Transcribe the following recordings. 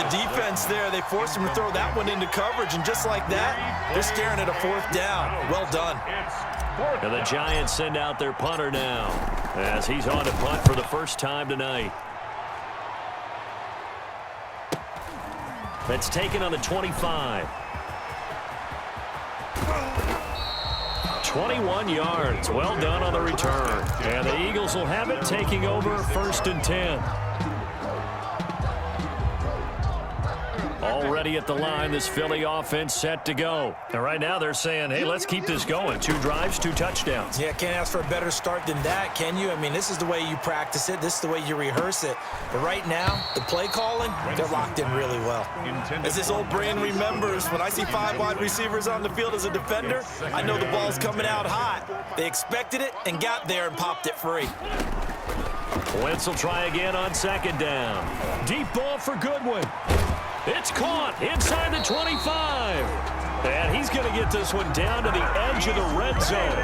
the defense there. They forced him to throw that one into coverage, and just like that, they're staring at a fourth down. Well done. And the Giants send out their punter now as he's on to punt for the first time tonight. That's taken on the 25. 21 yards. Well done on the return. And the Eagles will have it, taking over 1st and 10. Already at the line, this Philly offense set to go. And right now they're saying, hey, let's keep this going. 2 drives, 2 touchdowns. Yeah, can't ask for a better start than that, can you? I mean, this is the way you practice it. This is the way you rehearse it. But right now, the play calling, they're locked in really well. As this old brain remembers, when I see 5 wide receivers on the field as a defender, I know the ball's coming out hot. They expected it and got there and popped it free. Wentz will try again on 2nd down. Deep ball for Goodwin. It's caught inside the 25. And he's going to get this one down to the edge of the red zone.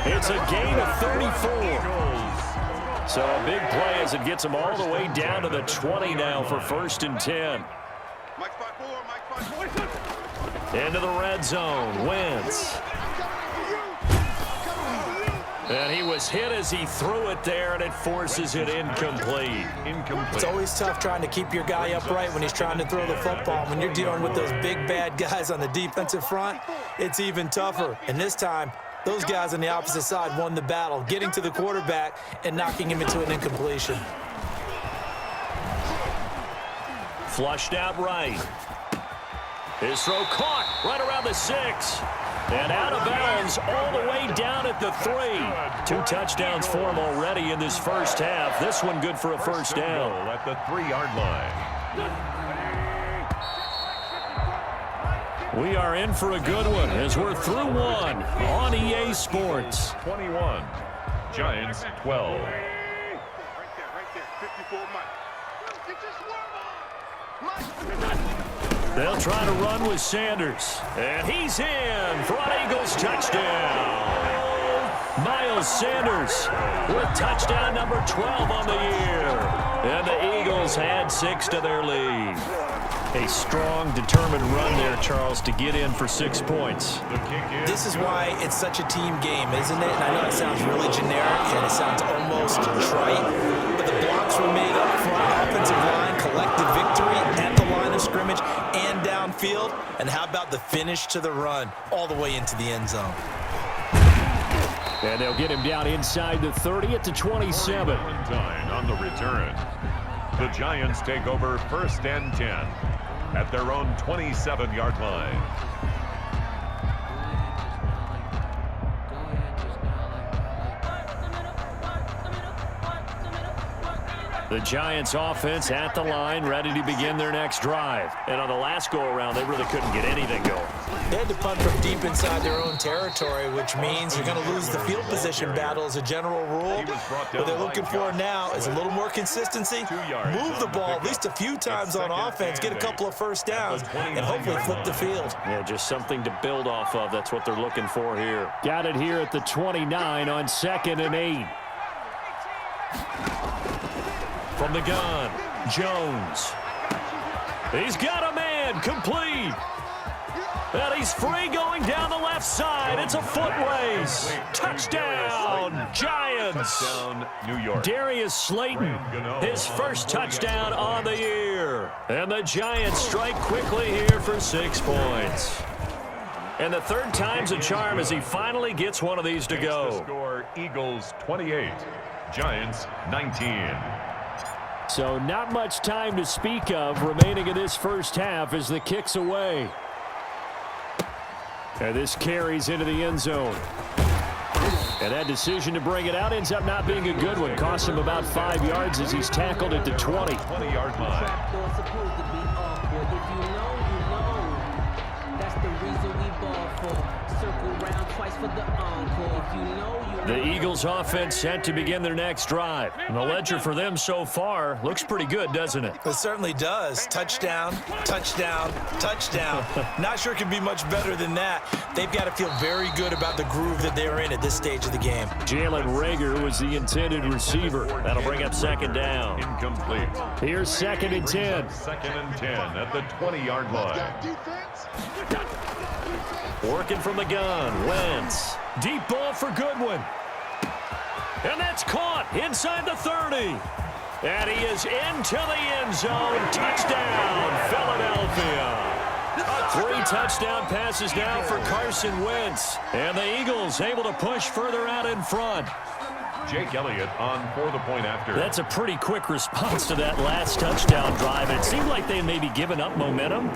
It's a gain of 34. So a big play as it gets him all the way down to the 20 now for 1st and 10. Into the red zone. Wentz. And he was hit as he threw it there, and it forces it incomplete. It's always tough trying to keep your guy upright when he's trying to throw the football. When you're dealing with those big, bad guys on the defensive front, it's even tougher. And this time, those guys on the opposite side won the battle, getting to the quarterback and knocking him into an incompletion. Flushed out right. His throw caught right around the 6. And out of bounds all the way down at the 3. 2 touchdowns for him already in this first half. This one good for a first down. At the 3-yard line. We are in for a good one as we're through one on EA Sports. 21. Giants 12. They'll try to run with Sanders. And he's in for an Eagles touchdown. Miles Sanders with touchdown number 12 on the year. And the Eagles add 6 to their lead. A strong, determined run there, Charles, to get in for 6 points. This is why it's such a team game, isn't it? And I know it sounds really generic and it sounds almost trite, but the blocks were made up front, offensive line, collective victory at the line of scrimmage and downfield. And how about the finish to the run all the way into the end zone? And they'll get him down inside the 30 at the 27. On the return. The Giants take over 1st and 10 at their own 27-yard line. The Giants offense at the line, ready to begin their next drive. And on the last go-around, they really couldn't get anything going. They had to punt from deep inside their own territory, which means you're going to lose the field position battle as a general rule. What they're looking for now is a little more consistency, move the ball at least a few times on offense, get a couple of first downs, and hopefully flip the field. Yeah, just something to build off of. That's what they're looking for here. Got it here at the 29 on 2nd and 8. From the gun, Jones. He's got a man, complete. And he's free going down the left side. It's a foot race. Touchdown, Giants. Touchdown, New York. Darius Slayton, his first touchdown on the year. And the Giants strike quickly here for 6 points. And the 3rd time's a charm as he finally gets one of these to go. The score, Eagles 28, Giants 19. So not much time to speak of remaining in this first half as the kick's away. And this carries into the end zone. And that decision to bring it out ends up not being a good one. Cost him about 5 yards as he's tackled at the 20. 20-yard line. That's the reason we ball for. Circle round twice for the encore. If you know you. The Eagles offense set to begin their next drive. And the ledger for them so far looks pretty good, doesn't it? It certainly does. Touchdown, touchdown, touchdown. Not sure it can be much better than that. They've got to feel very good about the groove that they're in at this stage of the game. Jalen Reagor was the intended receiver. That'll bring up second down. Incomplete. Here's 2nd and 10. 2nd and 10 at the 20-yard line. Working from the gun. Wentz. Deep ball for Goodwin. And that's caught inside the 30. And he is into the end zone. Touchdown, Philadelphia. 3 touchdown passes now for Carson Wentz. And the Eagles able to push further out in front. Jake Elliott on for the point after. That's a pretty quick response to that last touchdown drive. It seemed like they may be giving up momentum.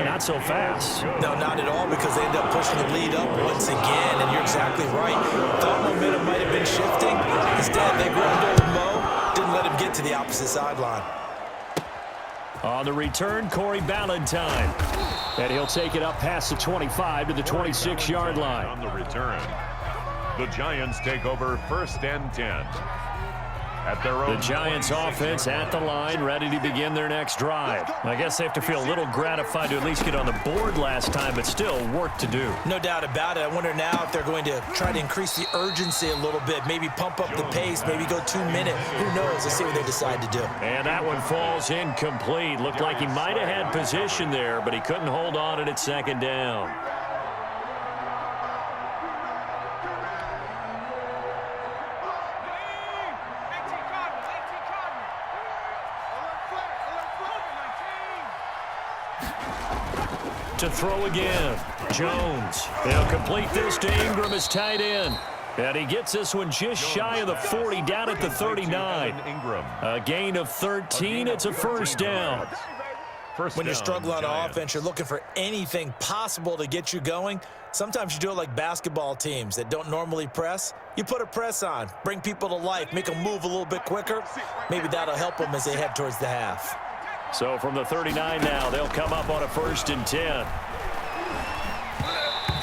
Not so fast. No, not at all, because they end up pushing the lead up once again, and you're exactly right. Thought momentum might have been shifting. Instead, they grabbed over Mo, didn't let him get to the opposite sideline. On the return, Corey Ballantyne. And he'll take it up past the 25 to the 26-yard line. On the return, the Giants take over 1st and 10. At their own. The Giants offense at the line, ready to begin their next drive. I guess they have to feel a little gratified to at least get on the board last time, but still work to do. No doubt about it. I wonder now if they're going to try to increase the urgency a little bit, maybe pump up the pace, maybe go 2 minute. Who knows? Let's see what they decide to do. And that one falls incomplete. Looked like he might have had position there, but he couldn't hold on it at 2nd down. To throw again. Jones. They'll complete this to Ingram as tight end. And he gets this one just shy of the 40, down at the 39. A gain of 13. It's a 1st down. When you're struggling on offense, you're looking for anything possible to get you going. Sometimes you do it like basketball teams that don't normally press. You put a press on, bring people to life, make them move a little bit quicker. Maybe that'll help them as they head towards the half. So from the 39 now, they'll come up on a 1st and 10.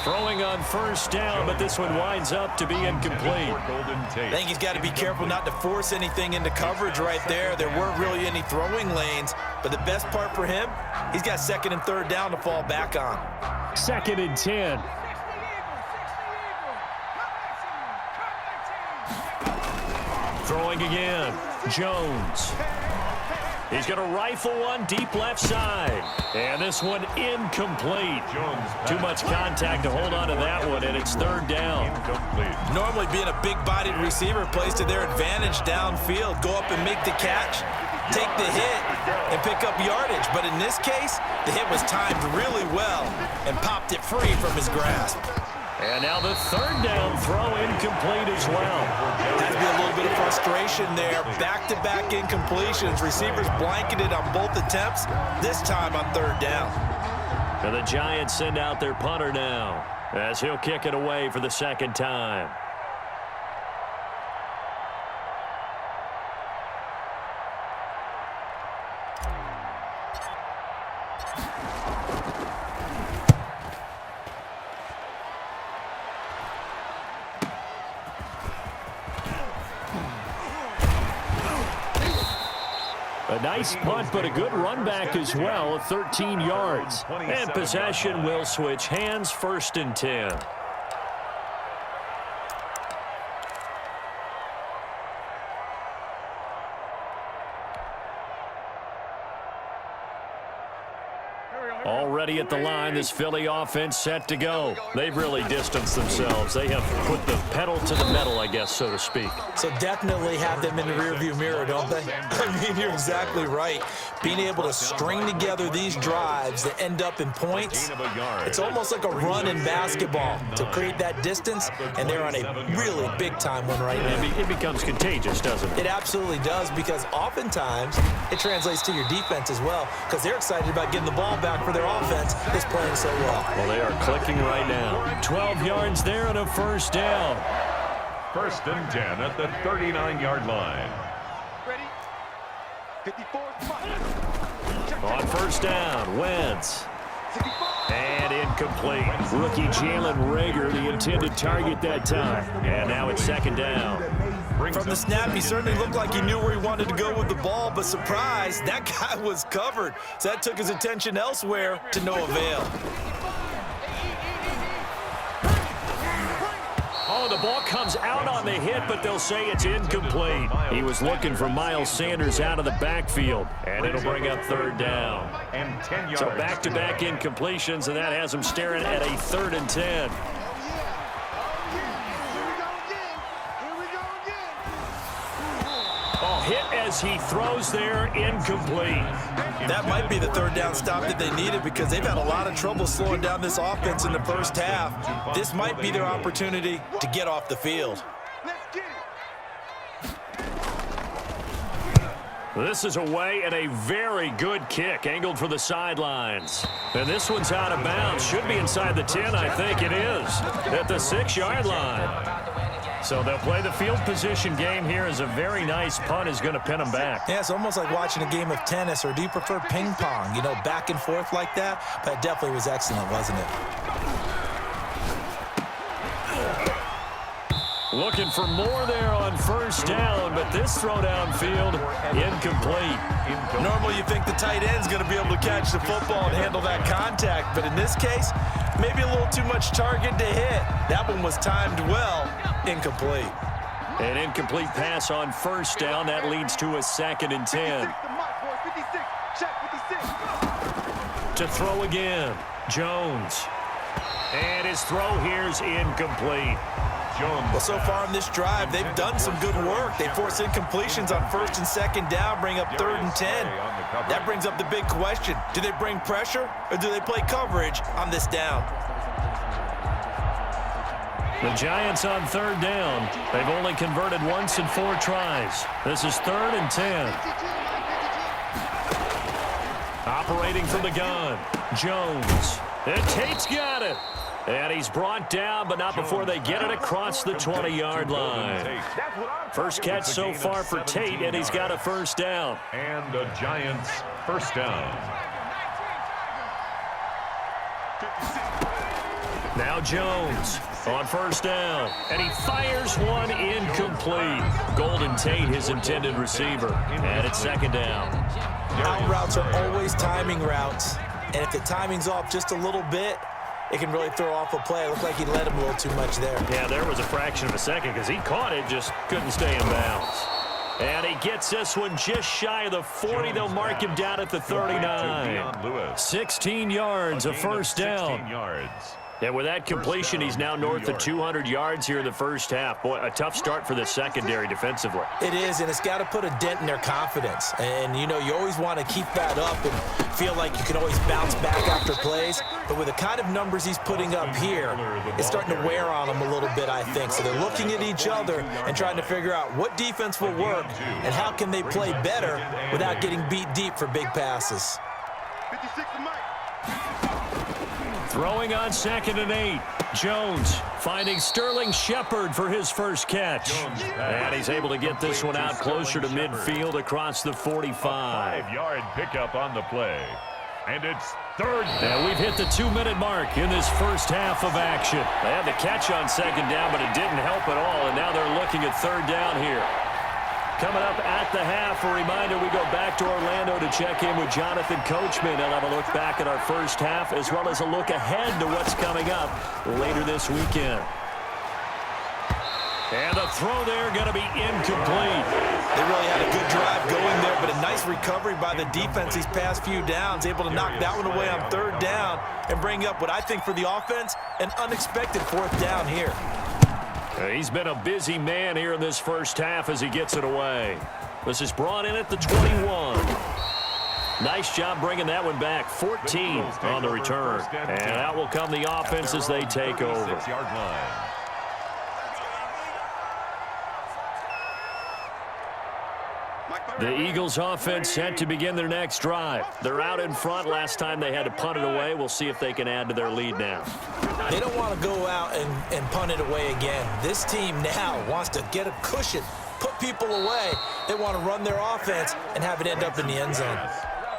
Throwing on 1st down, but this one winds up to be incomplete. I think he's got to be careful not to force anything into coverage right there. There weren't really any throwing lanes, but the best part for him, he's got 2nd and 3rd down to fall back on. 2nd and 10. Throwing again. Jones. He's going to rifle one deep left side. And this one incomplete. Too much contact to hold on to that one, and it's 3rd down. Normally being a big-bodied receiver plays to their advantage downfield. Go up and make the catch, take the hit, and pick up yardage. But in this case, the hit was timed really well and popped it free from his grasp. And now the 3rd down throw incomplete as well. Has to be a little bit of frustration there. Back-to-back incompletions. Receivers blanketed on both attempts, this time on 3rd down. And the Giants send out their punter now as he'll kick it away for the 2nd time. A nice punt, but a good run back as well, 13 yards. And possession will switch hands, 1st and 10. Already at the line, this Philly offense set to go. They've really distanced themselves. They have put the pedal to the metal, I guess, so to speak. So definitely have them in the rearview mirror, don't they? I mean, you're exactly right. Being able to string together these drives that end up in points, it's almost like a run in basketball to create that distance, and they're on a really big-time one right now. It becomes contagious, doesn't it? It absolutely does, because oftentimes it translates to your defense as well, because they're excited about getting the ball back for their offense that's playing so well. Well, they are clicking right now. 12 yards there and a 1st down. 1st and 10 at the 39-yard line. Ready? 54. On 1st down, Wentz. And incomplete. Rookie Jalen Reagor, the intended target that time. And now it's second down. From the snap, he certainly looked like he knew where he wanted to go with the ball, but surprise, that guy was covered. So that took his attention elsewhere to no avail. Oh, the ball comes out on the hit, but they'll say it's incomplete. He was looking for Miles Sanders out of the backfield, and it'll bring up third down. So back-to-back incompletions, and that has him staring at a 3rd and 10. Oh, hit as he throws there, incomplete. That might be the 3rd down stop that they needed because they've had a lot of trouble slowing down this offense in the first half. This might be their opportunity to get off the field. This is away and a very good kick, angled for the sidelines. And this one's out of bounds. Should be inside the 10, I think it is, at the 6-yard line. So they'll play the field position game here as a very nice punt is going to pin them back. Yeah, it's almost like watching a game of tennis, or do you prefer ping pong? You know, back and forth like that? But it definitely was excellent, wasn't it? Looking for more there on first down, but this throw downfield, incomplete. Normally you think the tight end's going to be able to catch the football and handle that contact, but in this case, maybe a little too much target to hit. That one was timed well, incomplete. An incomplete pass on first down. That leads to a 2nd and 10. To throw again, Jones. And his throw here's incomplete. Well, so far in this drive, they've done some good work. They force incompletions on 1st and 2nd down, bring up 3rd and 10. That brings up the big question. Do they bring pressure or do they play coverage on this down? The Giants on 3rd down. They've only converted once in 4 tries. This is 3rd and 10. Operating from the gun, Jones. And Tate's got it. And he's brought down, but not before they get it across the 20-yard line. First catch so far for Tate, and he's got a first down. And the Giants first down. Now Jones on first down, and he fires one incomplete. Golden Tate, his intended receiver, and it's 2nd down. Out routes are always timing routes, and if the timing's off just a little bit, it can really throw off a play. It looked like he led him a little too much there. Yeah, there was a fraction of a second because he caught it, just couldn't stay in bounds. And he gets this one just shy of the 40. They'll mark him down at the 39. 16 yards, a first down. And with that completion, he's now north of 200 yards here in the first half. Boy, a tough start for the secondary defensively. It is, and it's got to put a dent in their confidence. And, you know, you always want to keep that up and feel like you can always bounce back after plays. But with the kind of numbers he's putting up here, it's starting to wear on them a little bit, I think. So they're looking at each other and trying to figure out what defense will work and how can they play better without getting beat deep for big passes. Throwing on 2nd and 8. Jones finding Sterling Shepard for his first catch. And he's able to get this one out closer to midfield across the 45. 5-yard pickup on the play. And it's 3rd down. And we've hit the 2-minute mark in this first half of action. They had the catch on 2nd down, but it didn't help at all. And now they're looking at 3rd down here. Coming up at the half, a reminder, we go back to Orlando to check in with Jonathan Coachman. They'll have a look back at our first half as well as a look ahead to what's coming up later this weekend. And the throw there going to be incomplete. They really had a good drive going there, but a nice recovery by the defense these past few downs, able to knock that one away on 3rd down and bring up what I think for the offense, an unexpected 4th down here. He's been a busy man here in this first half as he gets it away. This is brought in at the 21. Nice job bringing that one back. 14 on the return. And out will come the offense as they take over. The Eagles offense set to begin their next drive. They're out in front. Last time they had to punt it away. We'll see if they can add to their lead now. They don't want to go out and punt it away again. This team now wants to get a cushion, put people away. They want to run their offense and have it end up in the end zone.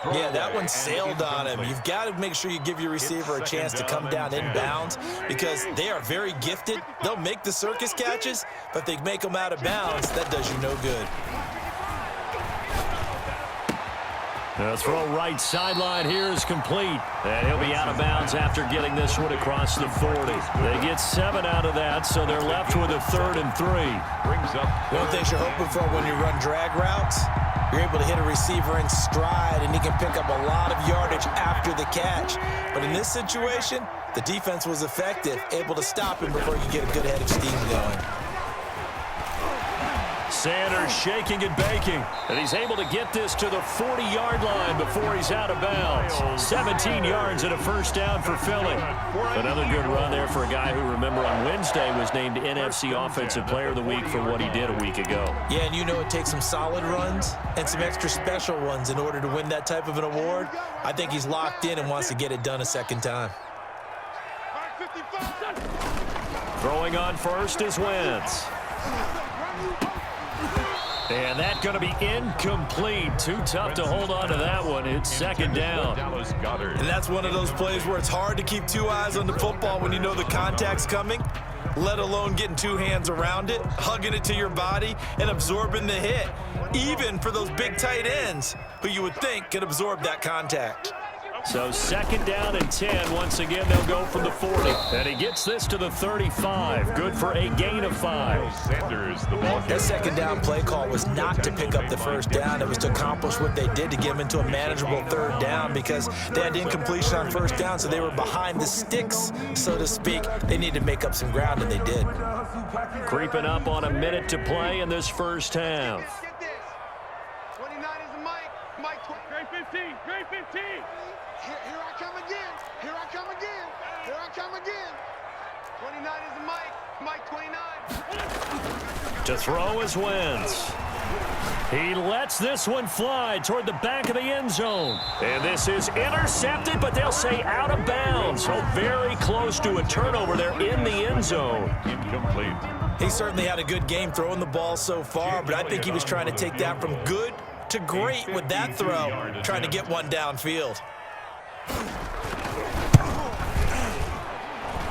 Yeah, that one sailed on him. You've got to make sure you give your receiver a chance to come down inbounds because they are very gifted. They'll make the circus catches, but they make them out of bounds. That does you no good. The throw right sideline here is complete. And he'll be out of bounds after getting this one across the 40. They get 7 out of that, so they're left with a 3rd and 3. Brings up One of the things you're hoping for when you run drag routes, you're able to hit a receiver in stride, and he can pick up a lot of yardage after the catch. But in this situation, the defense was effective, able to stop him before you get a good head of steam going. Sanders shaking and baking, and he's able to get this to the 40-yard line before he's out of bounds. 17 yards and a first down for Philly. Another good run there for a guy who, remember, on Wednesday was named NFC Offensive Player of the Week for what he did a week ago. Yeah, and you know it takes some solid runs and some extra special ones in order to win that type of an award. I think he's locked in and wants to get it done a second time. Throwing on first is Wentz. And that's going to be incomplete. Too tough to hold on to that one. It's second down. And that's one of those plays where it's hard to keep 2 eyes on the football when you know the contact's coming, let alone getting 2 hands around it, hugging it to your body, and absorbing the hit, even for those big tight ends who you would think could absorb that contact. So second down and 10. Once again, they'll go from the 40. And he gets this to the 35. Good for a gain of 5. Sanders, the ball That second down play call was not to pick up the first down. It was to accomplish what they did to get them into a manageable 3rd down because they had incompletion on first down, so they were behind the sticks, so to speak. They needed to make up some ground, and they did. Creeping up on a minute to play in this first half. 29 is the Mike. Grade 15. Grade 15. Here I come again. Here I come again. Here I come again. 29 is the Mike 29. To throw is Wentz. He lets this one fly toward the back of the end zone. And this is intercepted, but they'll say out of bounds. So very close to a turnover there in the end zone. incomplete. He certainly had a good game throwing the ball so far, but I think he was trying to take that from good to great with that throw, trying to get one downfield.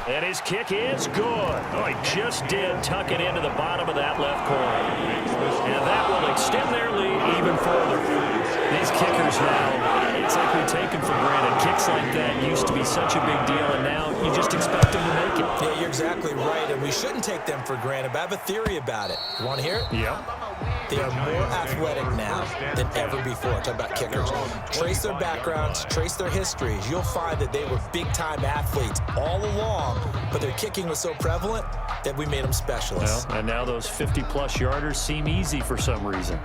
And his kick is good. Oh, he just did tuck it into the bottom of that left corner. And that will extend their lead even further. These kickers now, it's like we take them for granted. Kicks like that used to be such a big deal, and now you just expect them to make it. Yeah, you're exactly right, and we shouldn't take them for granted, but I have a theory about it. You want to hear it? Yeah. They are more athletic now than ever before. Talk about kickers. Trace their backgrounds, trace their histories. You'll find that they were big-time athletes all along, but their kicking was so prevalent that we made them specialists. Well, and now those 50-plus yarders seem easy for some reason.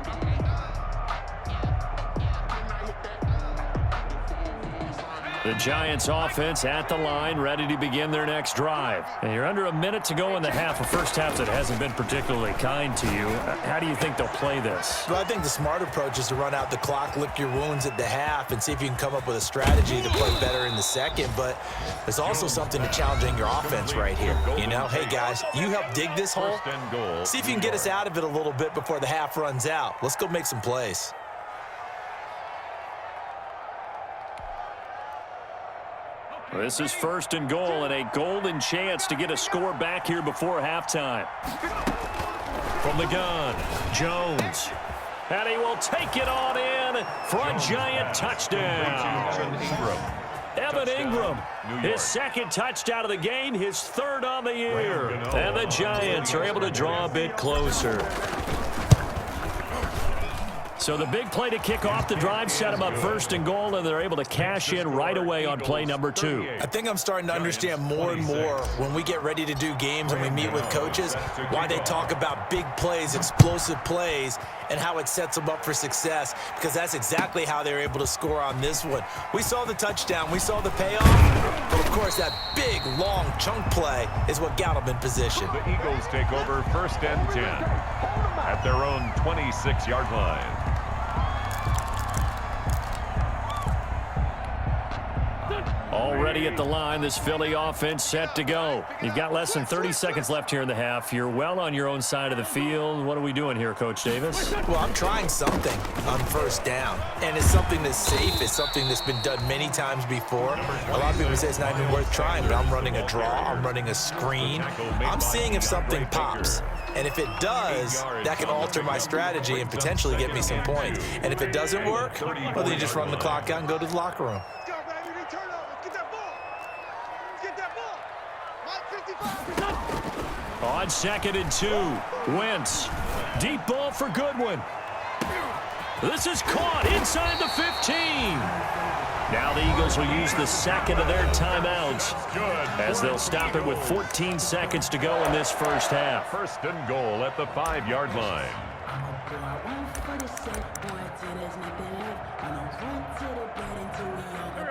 The Giants offense at the line, ready to begin their next drive. And you're under a minute to go in the half, a first half that hasn't been particularly kind to you. How do you think they'll play this? Well, I think the smart approach is to run out the clock, lick your wounds at the half, and see if you can come up with a strategy to play better in the second. But there's also something to challenging your offense right here. You know, hey, guys, you help dig this hole. See if you can get us out of it a little bit before the half runs out. Let's go make some plays. This is first and goal, and a golden chance to get a score back here before halftime. From the gun, Jones. And he will take it on in for a Giant touchdown. Evan Ingram, his second touchdown of the game, his third on the year. And the Giants are able to draw a bit closer. So the big play to kick off the drive set them up first and goal, and they're able to cash in right away on play number 2. I think I'm starting to understand more and more when we get ready to do games and we meet with coaches why they talk about big plays, explosive plays, and how it sets them up for success, because that's exactly how they were able to score on this one. We saw the touchdown. We saw the payoff. But, of course, that big, long chunk play is what got them in position. The Eagles take over first and 10 at their own 26-yard line. Already at the line, this Philly offense set to go. You've got less than 30 seconds left here in the half. You're well on your own side of the field. What are we doing here, Coach Davis? Well, I'm trying something on first down, and it's something that's safe. It's something that's been done many times before. A lot of people say it's not even worth trying, but I'm running a draw. I'm running a screen. I'm seeing if something pops. And if it does, that can alter my strategy and potentially get me some points. And if it doesn't work, well, then you just run the clock out and go to the locker room. On 2nd and 2, Wentz. Deep ball for Goodwin. This is caught inside the 15. Now the Eagles will use the second of their timeouts as they'll stop it with 14 seconds to go in this first half. First and goal at the 5-yard line.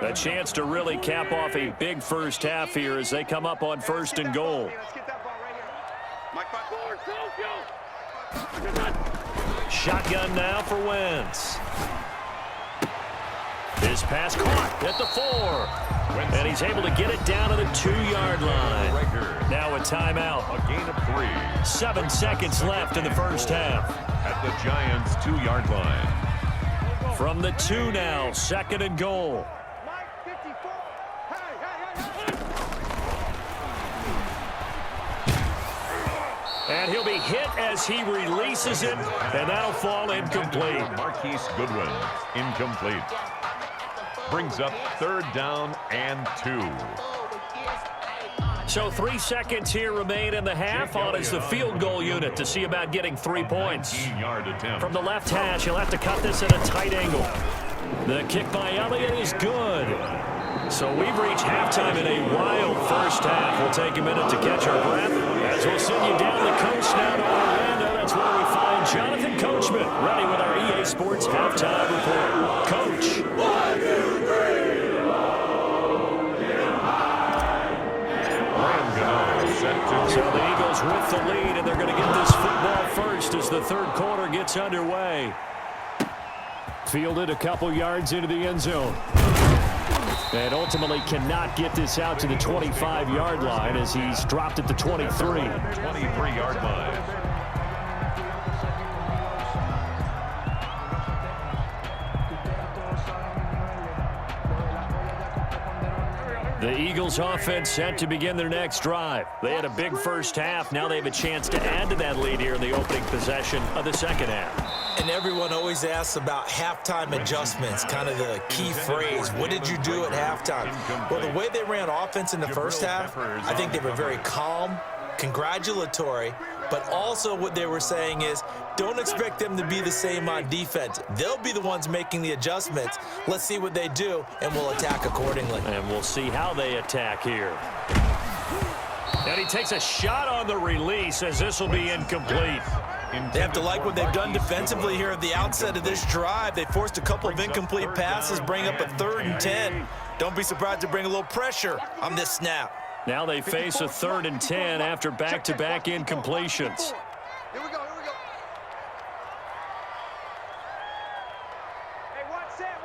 A chance to really cap off a big first half here as they come up on 1st and goal. Shotgun now for Wentz. His pass caught at the 4. And he's able to get it down to the 2-yard line. Now a timeout. A gain of 3. 7 seconds left in the first half. At the Giants' 2-yard line. From the 2 now, 2nd and goal. And he'll be hit as he releases it, and that'll fall incomplete. Marquise Goodwin, incomplete. Brings up 3rd down and 2. So 3 seconds here remain in the half. On is the field goal unit to see about getting 3 points. 19-yard attempt. From the left hash, he'll have to cut this at a tight angle. The kick by Elliott is good. So we've reached halftime in a wild first half. We'll take a minute to catch our breath as we'll send you down the coast now to Orlando. That's where we find Jonathan Coachman ready with our EA Sports halftime report. Coach. 1, 2, 3. So the Eagles with the lead, and they're going to get this football first as the 3rd quarter gets underway. Fielded a couple yards into the end zone. And ultimately cannot get this out to the 25-yard line as he's dropped at the 23. 23-yard line. The Eagles offense set to begin their next drive. They had a big first half. Now they have a chance to add to that lead here in the opening possession of the second half. And everyone always asks about halftime adjustments, kind of the key phrase. What did you do at halftime? Well, the way they ran offense in the first half, I think they were very calm, congratulatory, but also what they were saying is don't expect them to be the same on defense. They'll be the ones making the adjustments. Let's see what they do, and we'll attack accordingly. And we'll see how they attack here. And he takes a shot on the release as this will be incomplete. They have to like what they've done defensively here at the outset of this drive. They forced a couple of incomplete passes, bring up a 3rd and 10. Don't be surprised to bring a little pressure on this snap. Now they face a 3rd and 10 after back-to-back incompletions. Here we go, here we go. Hey, one set.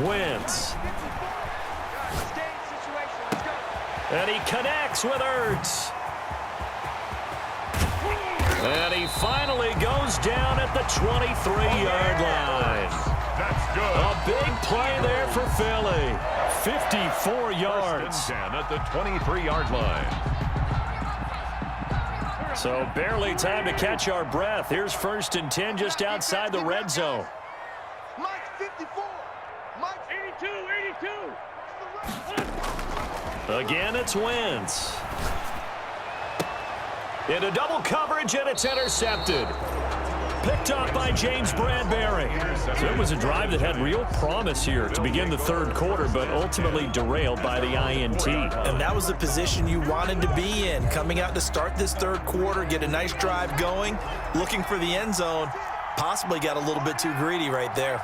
Wentz. And he connects with Ertz. And he finally goes down at the 23-yard line. That's good. A big play there for Philly. 54 yards. First and 10 at the 23-yard line. So barely time to catch our breath. Here's 1st and 10 just outside the red zone. Mike 54. Mike 82. Again, it's Wentz. Into double coverage, and it's intercepted. Picked up by James Bradbury. So it was a drive that had real promise here to begin the 3rd quarter, but ultimately derailed by the INT. And that was the position you wanted to be in, coming out to start this 3rd quarter, get a nice drive going, looking for the end zone. Possibly got a little bit too greedy right there.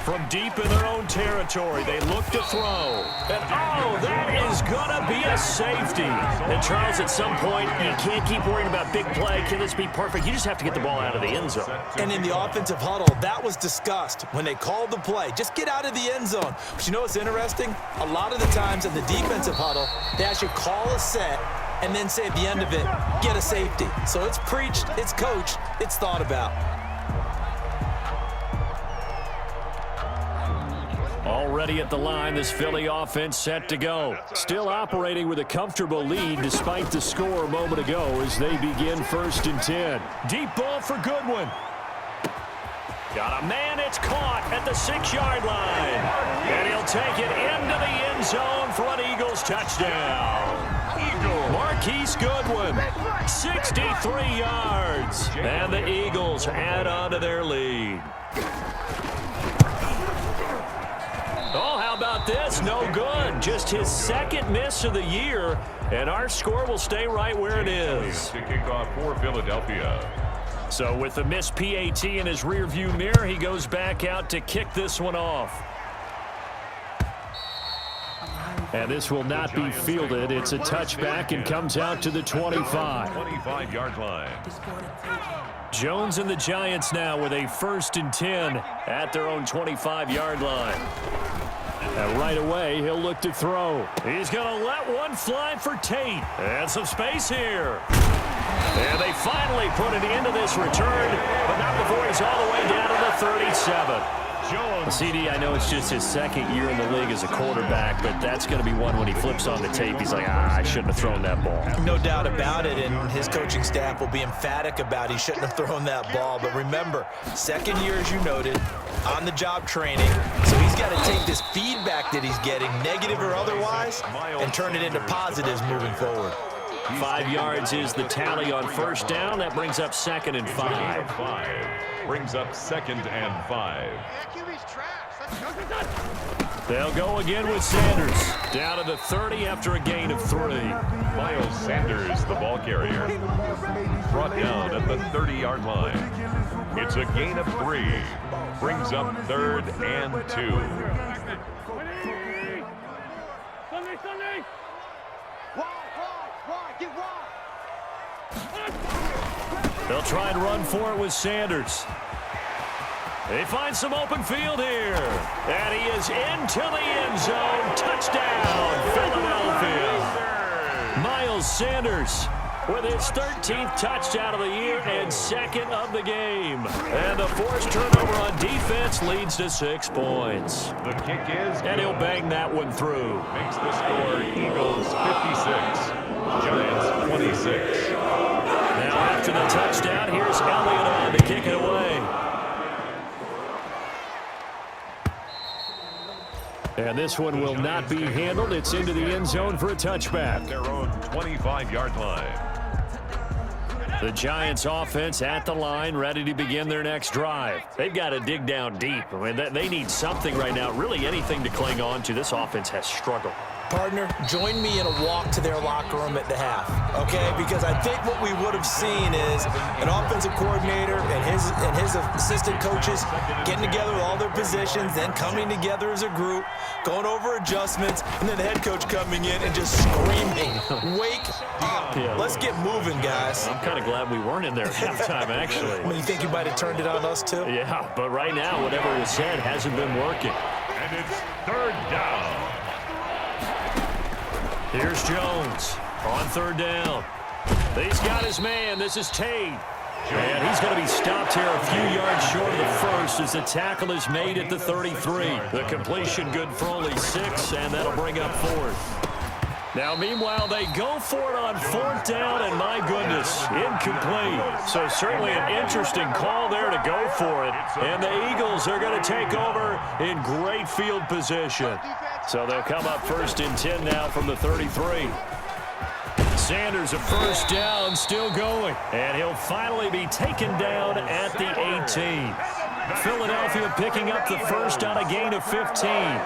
From deep in their own territory, they look to throw. And, oh, that is going to be a safety. And, Charles, at some point, you can't keep worrying about big play. Can this be perfect? You just have to get the ball out of the end zone. And in the offensive huddle, that was discussed when they called the play. Just get out of the end zone. But you know what's interesting? A lot of the times in the defensive huddle, they actually call a set and then say at the end of it, get a safety. So it's preached, it's coached, it's thought about. Already at the line, this Philly offense set to go. Still operating with a comfortable lead despite the score a moment ago as they begin 1st and 10. Deep ball for Goodwin. Got a man, it's caught at the 6-yard line. And he'll take it into the end zone for an Eagles touchdown. Marquise Goodwin, 63 yards. And the Eagles add on to their lead. Oh, how about this? No good. Just his 2nd miss of the year, and our score will stay right where it is. To kick off for Philadelphia. So with the missed PAT in his rearview mirror, he goes back out to kick this one off. And this will not be fielded. It's a touchback and comes out to the 25. 25-yard line. Jones and the Giants now with a 1st and 10 at their own 25-yard line. And right away, he'll look to throw. He's going to let one fly for Tate. And some space here. And they finally put an end to this return, but not before he's all the way down to the 37. Jones. CD, I know it's just his 2nd year in the league as a quarterback, but that's going to be one when he flips on the tape. He's like, I shouldn't have thrown that ball. No doubt about it, and his coaching staff will be emphatic about he shouldn't have thrown that ball. But remember, 2nd year, as you noted, on-the-job training. So he's got to take this feedback that he's getting, negative or otherwise, and turn it into positives moving forward. 5 yards is the tally on 1st down. That brings up 2nd and 5. Brings up 2nd and 5. They'll go again with Sanders. Down to the 30 after a gain of 3. Miles Sanders, the ball carrier. Brought down at the 30-yard line. It's a gain of 3. Brings up 3rd and 2. Sunday! Wide, get wide! They'll try and run for it with Sanders. They find some open field here. And he is into the end zone. Touchdown, Philadelphia. Miles Sanders with his 13th touchdown of the year and 2nd of the game. And the forced turnover on defense leads to 6 points. The kick is And he'll bang that one through. Makes the score Eagles 56, Giants 26. Now after the touchdown, here's Elliott on to kick it away. And this one will not be handled. It's into the end zone for a touchback. Their own 25-yard line. The Giants offense at the line, ready to begin their next drive. They've got to dig down deep. I mean, they need something right now, really anything to cling on to. This offense has struggled. Partner, join me in a walk to their locker room at the half, okay? Because I think what we would have seen is an offensive coordinator and his assistant coaches getting together with all their positions, then coming together as a group, going over adjustments, and then the head coach coming in and just screaming, wake up. Yeah. Let's get moving, guys. I'm kind of glad we weren't in there at halftime, actually. I mean, you think you might have turned it on us, too? Yeah, but right now, whatever was said hasn't been working. And it's 3rd down. Here's Jones on 3rd down. He's got his man. This is Tate. And he's going to be stopped here a few yards short of the first as the tackle is made at the 33. The completion good for only 6, and that'll bring up 4th. Now, meanwhile, they go for it on 4th down, and my goodness, incomplete. So certainly an interesting call there to go for it. And the Eagles are going to take over in great field position. So they'll come up 1st and 10 now from the 33. Sanders a 1st down, still going. And he'll finally be taken down at the 18. Philadelphia picking up the first on a gain of 15.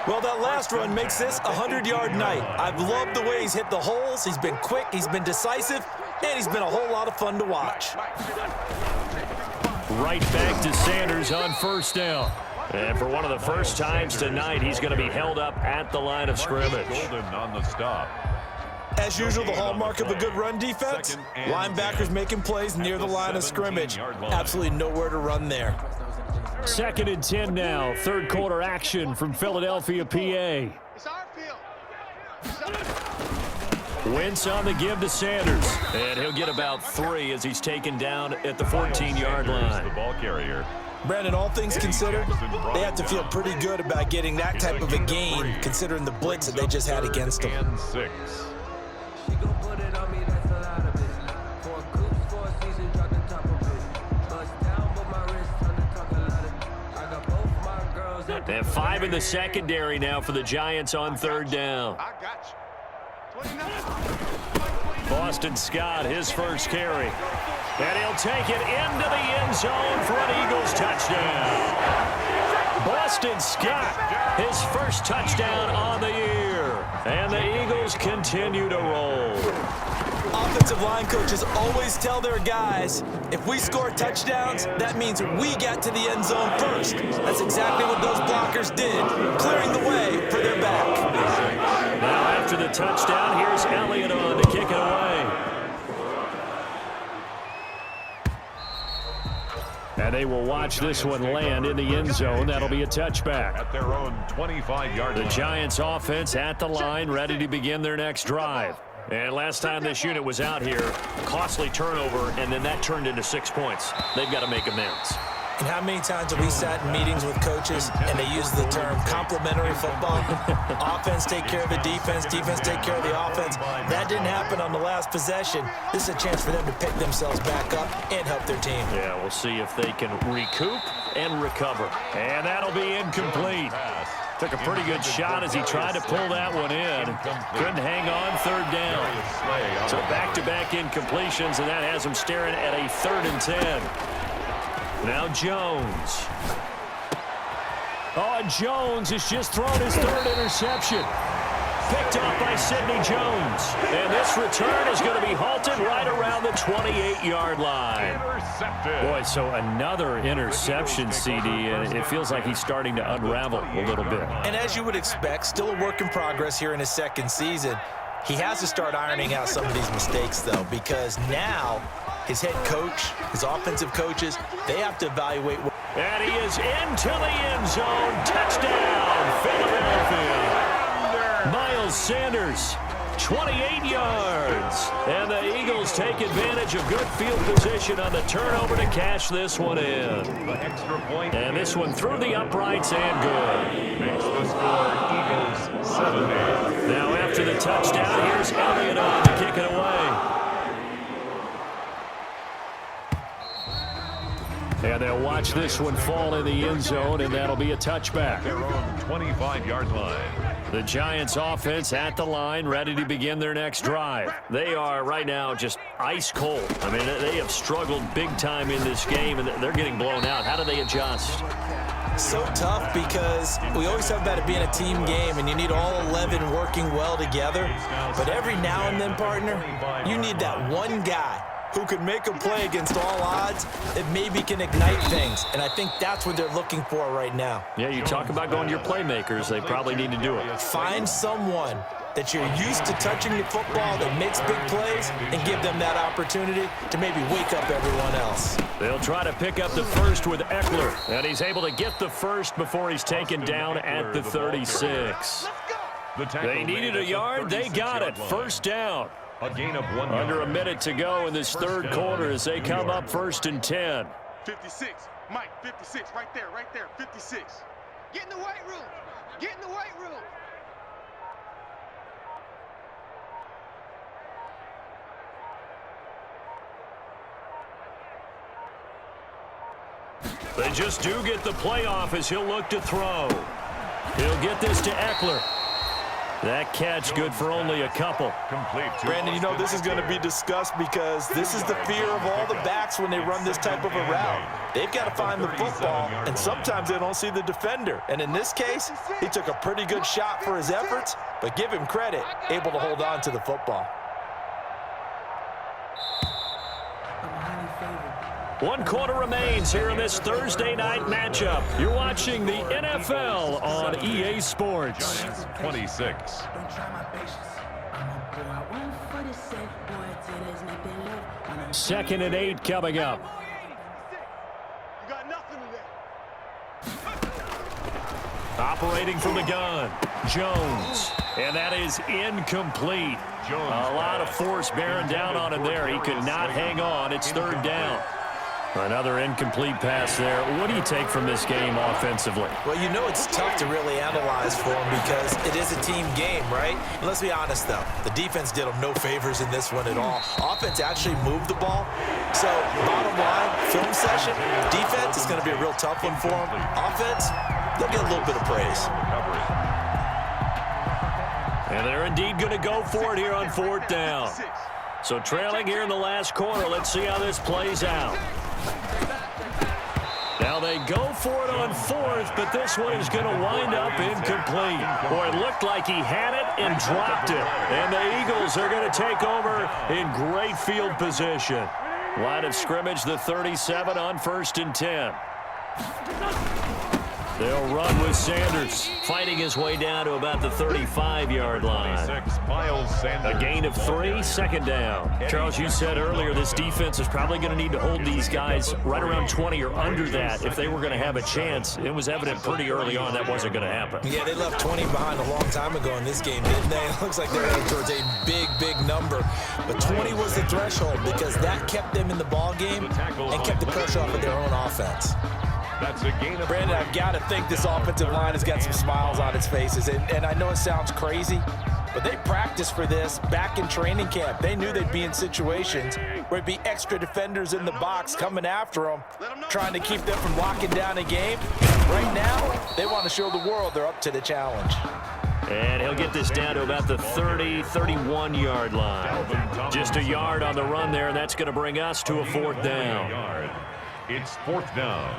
Well, that last run makes this a 100-yard night. I've loved the way he's hit the holes. He's been quick, he's been decisive, and he's been a whole lot of fun to watch. Right back to Sanders on 1st down. And for one of the first times tonight, he's going to be held up at the line of scrimmage. Golden on the stop. As usual, the hallmark of a good run defense, linebackers making plays near the line of scrimmage. Absolutely nowhere to run there. 2nd and 10 now. Third quarter action from Philadelphia, PA. It's our field. Wentz on the give to Sanders. And he'll get about 3 as he's taken down at the 14-yard line. The ball carrier. Brandon, all things considered, they have to feel pretty good about getting that type of a gain, considering the blitz that they just had against them. And 6. She gon' put it on me, that's a lot of it. For a coupe, for a season, drop the top of it. Bust down, but my wrist, time to talk a lot of. I got both my girls at And 5 in the secondary now for the Giants on 3rd down. I got you. 29. Boston Scott, his first carry. And he'll take it into the end zone for an Eagles touchdown. Boston Scott, his first touchdown on the year. And the Eagles continue to roll. Offensive line coaches always tell their guys, if we score touchdowns, that means we get to the end zone first. That's exactly what those blockers did, clearing the way for their back. Now after the touchdown, here's Elliott on to kick it away. And they will watch this one land in the end zone. That'll be a touchback. At their own 25-yard line. The Giants offense at the line, ready to begin their next drive. And last time this unit was out here, costly turnover, and then that turned into 6 points. They've got to make amends. And how many times have we sat in meetings with coaches and they use the term complementary football? Offense take care of the defense, defense take care of the offense. That didn't happen on the last possession. This is a chance for them to pick themselves back up and help their team. Yeah, we'll see if they can recoup and recover. And that'll be incomplete. Took a pretty good shot as he tried to pull that one in. Couldn't hang on 3rd down. So back-to-back incompletions, and that has him staring at a 3rd and 10. Now Jones. Oh, Jones has just thrown his 3rd interception. Picked up by Sidney Jones. And this return is going to be halted right around the 28-yard line. Intercepted. Boy, so another interception, CD, and it feels like he's starting to unravel a little bit. And as you would expect, still a work in progress here in his 2nd season. He has to start ironing out some of these mistakes, though, because now his head coach, his offensive coaches, they have to evaluate. And he is into the end zone. Touchdown, Philadelphia. Miles Sanders, 28 yards. And the Eagles take advantage of good field position on the turnover to cash this one in. The extra point. And this one through the uprights and good. Makes the score Eagles 70. Now after the touchdown, here's Elliott on to kick it away. And they'll watch this one fall in the end zone, and that'll be a touchback. Their own 25-yard line. The Giants offense at the line, ready to begin their next drive. They are right now just ice cold. I mean, they have struggled big time in this game, and they're getting blown out. How do they adjust? So tough because we always have about it being a team game, and you need all 11 working well together. But every now and then, partner, you need that one guy who can make a play against all odds that maybe can ignite things. And I think that's what they're looking for right now. Yeah, you talk about going to your playmakers. They probably need to do it. Find someone that you're used to touching the football that makes big plays and give them that opportunity to maybe wake up everyone else. They'll try to pick up the first with Eckler, and he's able to get the first before he's taken down at the 36. They needed a yard. They got it. First down. A gain of 1 Under yard. a minute to go in this 3rd quarter as they come up 1st and 10. 56. Mike, 56. Right there, 56. Get in the weight room. Get in the weight room. They just do get the playoff as he'll look to throw. He'll get this to Eckler. That catch good for only a couple. Complete to Brandon, you know this is going to be discussed because this is the fear of all the backs when they run this type of a route. They've got to find the football, and sometimes they don't see the defender. And in this case, he took a pretty good shot for his efforts, but give him credit, able to hold on to the football. I'm highly favored. 1 quarter remains here in this Thursday night matchup. You're watching the NFL on EA Sports. Giants 26. Second and 8 coming up. You got nothing today. Operating from the gun, Jones. And that is incomplete. A lot of force bearing down on him there. He could not hang on. It's third down. Another incomplete pass there. What do you take from this game offensively? Well, you know it's tough to really analyze for them because it is a team game, right? And let's be honest, though. The defense did them no favors in this one at all. Offense actually moved the ball. So, bottom line, film session, defense is going to be a real tough one for them. Offense, they'll get a little bit of praise. And they're indeed going to go for it here on fourth down. So trailing here in the last quarter. Let's see how this plays out. Now they go for it on fourth, but this one is going to wind up incomplete. Boy, it looked like he had it and dropped it. And the Eagles are going to take over in great field position. Line of scrimmage, the 37 on 1st and 10. They'll run with Sanders, fighting his way down to about the 35-yard line. A gain of 3, second down. Charles, you said earlier this defense is probably going to need to hold these guys right around 20 or under that if they were going to have a chance. It was evident pretty early on that wasn't going to happen. Yeah, they left 20 behind a long time ago in this game, didn't they? It looks like they're heading towards a big, big number. But 20 was the threshold because that kept them in the ball game and kept the pressure off of their own offense. That's a gain of Brandon, I've got to think this offensive line has got some smiles on its faces. And I know it sounds crazy, but they practiced for this back in training camp. They knew they'd be in situations where it'd be extra defenders in the box coming after them, trying to keep them from locking down a game. Right now, they want to show the world they're up to the challenge. And he'll get this down to about the 30, 31-yard line. Just a yard on the run there, and that's going to bring us to a fourth down. It's fourth down.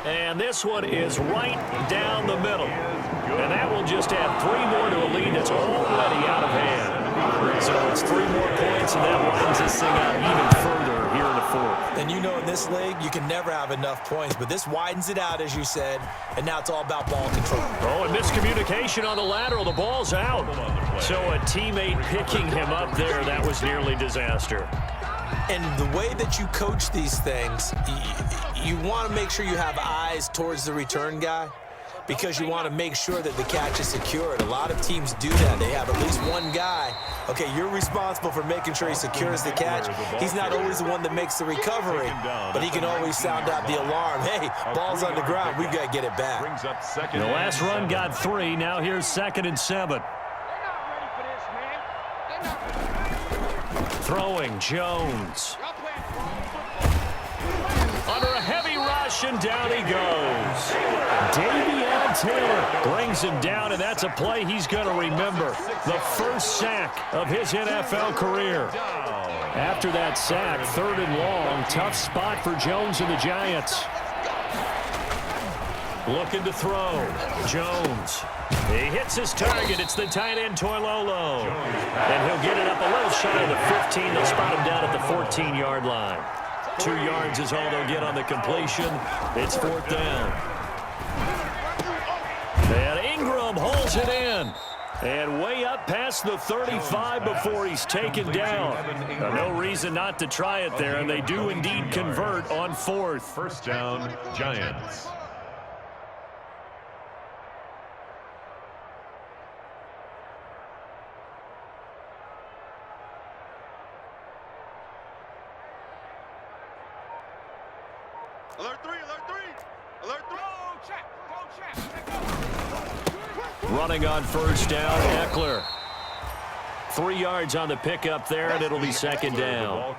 And this one is right down the middle. And that will just add 3 more to a lead that's already out of hand. So it's 3 more points, and that widens this thing out even further here in the fourth. And you know in this league, you can never have enough points, but this widens it out, as you said, and now it's all about ball control. Oh, and miscommunication on the lateral. The ball's out. So a teammate picking him up there, that was nearly disaster. And the way that you coach these things, you want to make sure you have eyes towards the return guy because you want to make sure that the catch is secured. A lot of teams do that. They have at least one guy. Okay, you're responsible for making sure he secures the catch. He's not always the one that makes the recovery, but he can always sound out the alarm. Hey, ball's on the ground. We've got to get it back. The last run got 3. Now here's 2nd and 7. Throwing, Jones. Under a heavy rush, and down he goes. Davion Taylor brings him down, and that's a play he's going to remember. The first sack of his NFL career. After that sack, 3rd and long, tough spot for Jones and the Giants. Looking to throw. Jones. He hits his target. It's the tight end, Toilolo. And he'll get it up a little shy of the 15. They'll spot him down at the 14-yard line. 2 yards is all they'll get on the completion. It's 4th down. And Ingram holds it in. And way up past the 35 before he's taken down. No reason not to try it there, and they do indeed convert on 4th. First down, Giants. Alert 3, alert 3. Alert 3. Go check. Running on first down, Eckler. 3 yards on the pickup there, and it'll be 2nd down.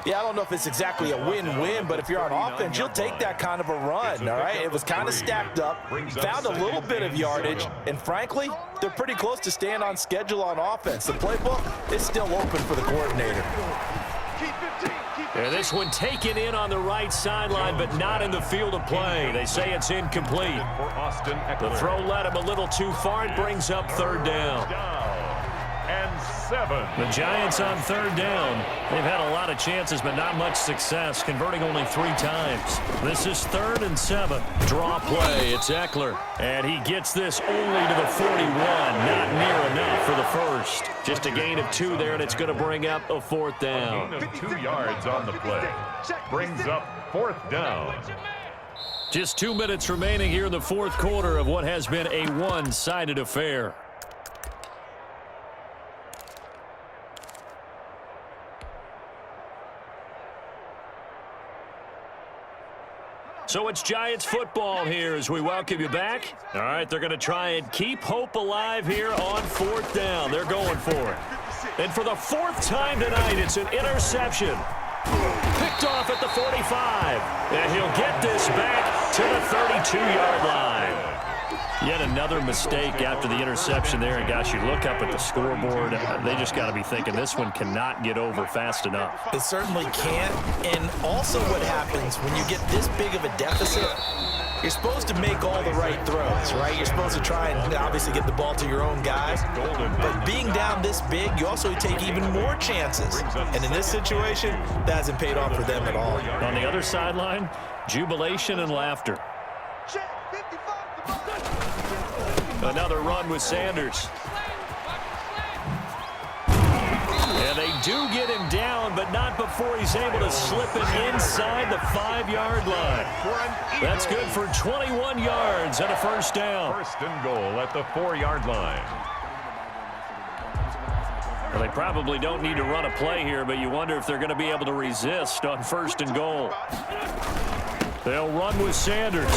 Yeah, I don't know if it's exactly a win-win, but if you're on offense, you'll take that kind of a run, all right? It was kind of stacked up, found a little bit of yardage, and frankly, they're pretty close to staying on schedule on offense. The playbook is still open for the coordinator. And this one taken in on the right sideline, but not in the field of play. They say it's incomplete. The throw led him a little too far. It brings up 3rd down. 7. The Giants on third down. They've had a lot of chances, but not much success, converting only 3 times. This is 3rd and 7. Draw play. It's Eckler. And he gets this only to the 41. Not near enough for the first. Just a gain of 2 there, and it's going to bring up a 4th down. A gain of 2 yards on the play. Brings up 4th down. Just 2 minutes remaining here in the 4th quarter of what has been a one-sided affair. So it's Giants football here as we welcome you back. All right, they're going to try and keep hope alive here on 4th down. They're going for it. And for the 4th time tonight, it's an interception. Picked off at the 45. And he'll get this back to the 32-yard line. Yet another mistake after the interception there. And, gosh, you look up at the scoreboard. They just got to be thinking this one cannot get over fast enough. It certainly can't. And also what happens when you get this big of a deficit, you're supposed to make all the right throws, right? You're supposed to try and obviously get the ball to your own guys. But being down this big, you also take even more chances. And in this situation, that hasn't paid off for them at all. On the other sideline, jubilation and laughter. Another run with Sanders. And they do get him down, but not before he's able to slip it inside the 5-yard line. That's good for 21 yards and a 1st down. 1st and goal at the 4-yard line. Well, they probably don't need to run a play here, but you wonder if they're going to be able to resist on 1st and goal. They'll run with Sanders.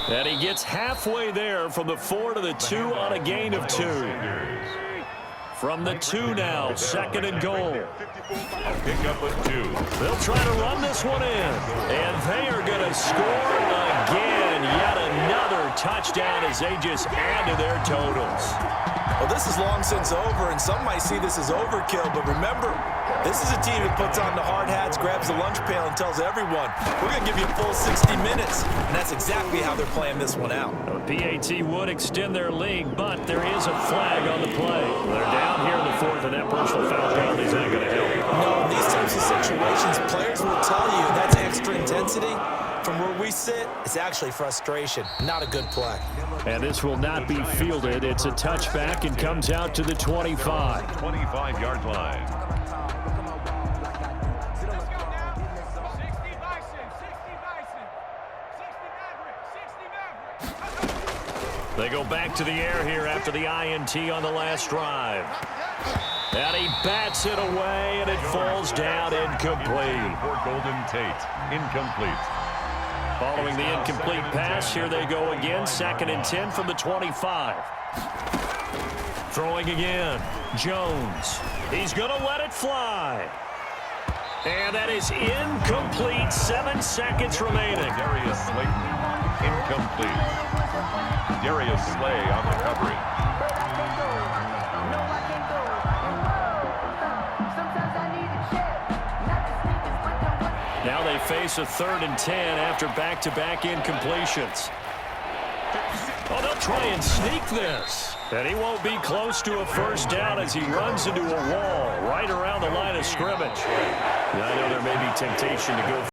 And he gets halfway there from the 4 to the 2 on a gain of 2. From the 2 now, 2nd and goal. Pick up a 2. They'll try to run this one in. And they are going to score again. Yet another touchdown as they just add to their totals. Well, this is long since over, and some might see this as overkill. But remember, this is a team that puts on the hard hats, grabs the lunch pail, and tells everyone, we're going to give you a full 60 minutes. And that's exactly how they're playing this one out. PAT would extend their lead, but there is a flag on the play. They're down here in the 4th, and that personal foul penalty is not going to help. No, in these types of situations, players will tell you that's extra intensity. From where we sit, it's actually frustration. Not a good play. And this will not be fielded. It's a touchback and comes out to the 25. 25-yard line. They go back to the air here after the INT on the last drive. And he bats it away, and it falls down incomplete. For Golden Tate, incomplete. Following the incomplete pass, here they go again. 2nd and 10 from the 25. Throwing again. Jones. He's going to let it fly. And that is incomplete. 7 seconds remaining. Darius Slayton, incomplete. Darius Slay on the coverage. Now they face a 3rd and 10 after back-to-back incompletions. Oh, they'll try and sneak this. And he won't be close to a 1st down as he runs into a wall right around the line of scrimmage. Now, I know there may be temptation to go